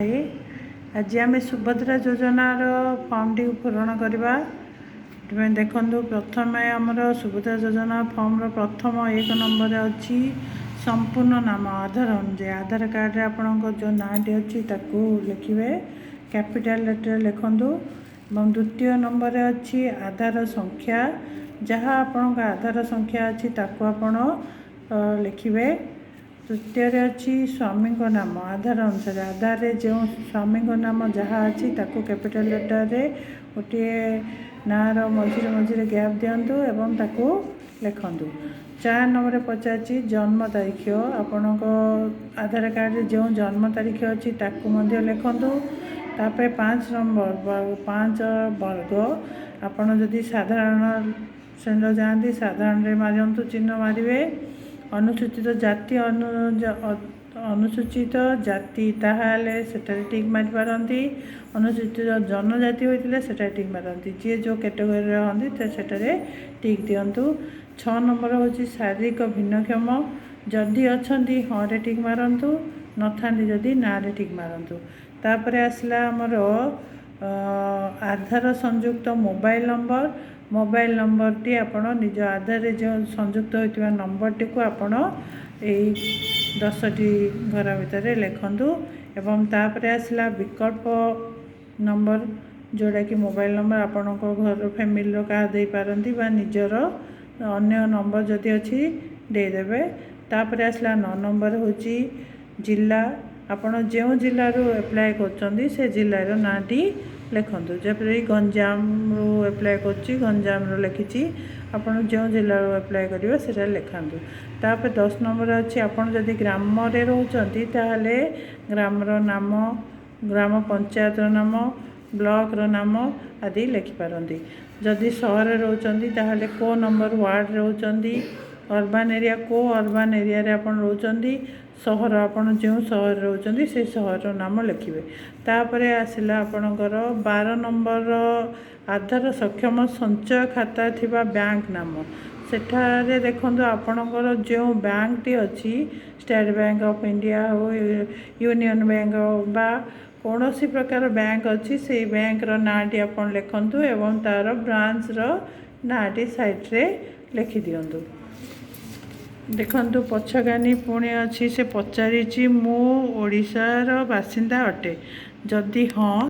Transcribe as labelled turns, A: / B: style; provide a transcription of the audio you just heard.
A: आज आम सुभद्रा योजनार फॉर्म टी पूरण करवा देखु। प्रथम आमर सुभद्रा योजना फॉर्म प्रथम 1 नंबर अच्छी संपूर्ण नाम आधार अनुजाई आधार कार्ड रे आपणको जो नाटी अच्छी ताकू लिखे कैपिटल लेटर लिखंतु। द्वितीय नंबर अच्छी आधार संख्या जहाँ आपण आधार संख्या अच्छी ताकू आपण लिखे। तृतीय अच्छी स्वामी नाम आधार अनुसार आधार रे जो स्वामी नाम जहाँ अच्छी ताकू कैपिटल लेटर रे गोटे नार मझे मझे गैप दिंतु एवं ताकू लिखंतु। 4 नंबर पचार जन्म तारीख आपण आधार कार्ड रे जो जन्म तारीख अच्छी ताकू मध्य लिखंतु। तापर 5 नंबर 5 वर्ग आपण जदि साधारण श्रेणी जाती साधारण रे मारंतु चिन्ह मारे। अनुसूचित जाति अनुसूचित जाति ताहाले सेटारे टिक मारि पारती। अनुसूचित जनजाति होइतिले सेटा टिक मारती। जे जो कैटेगरी रहंती तो सेटारे टिक दियंतु। 6 नंबर होची शारीरिक भिन्नक्षम जदि अछंती हाँ रे टिक मारंतु नथांती जदि ना रे टिक मारंतु। तापरे आसला हमर आधार संयुक्त मोबाइल नंबर टी आपण निज आधार रे जो संयुक्त होइतिबा नंबर टी को आपण एई 10टी घर भितर लिखंतु। एवं तापरे आसला विकल्प नंबर जोड़ा कि मोबाइल नंबर आपण को घर फैमिली का दे पारंती बा निजर अन्य नंबर जदि अच्छी दे देबे। तापरे आसला 9 नंबर होची जिला आपण जो जिल्ला रो अप्लाई करचंदी से जिल्ला रो नाटी लिखंतु। जपरि गंजाम रो अप्लाई करची गंजाम रो लिखिची आपण जो जिल्ला रो अप्लाई करिवे सेटा लिखंतु। तापर 10 नंबर अच्छी आपण जदि ग्राम रे रहउचंती ताहाले ग्राम रो नाम ग्राम पंचायत रो नाम ब्लॉक रो नाम आदि लिखि पारंती। जदि शहर रे रहउचंती ताहाले को नंबर वार्ड रहउचंती अर्बन एरिया को अर्बन एरिया रे आपण रहउचंती शहर आपण जो शहर रहउचंती से शहर रो नाम लिखिबे। तापरे आसिला आपणकर 12 नंबर आधार सक्षम संचय खाता थिबा बैंक नाम सेठारे देखंतु आपणकर जो बैंक टी अच्छी स्टेट बैंक ऑफ इंडिया हो यूनियन बैंक बा कौन सी प्रकार बैंक अच्छी से बैंक रो नाटी आपण लिखंतु एवं तार ब्रांच रो नाटी साइड रे लिखि दियंतु। देखंतु पछगानी पुणी अच्छी से पचारिची मु ओडिशार बासिंदा अटे जदि हाँ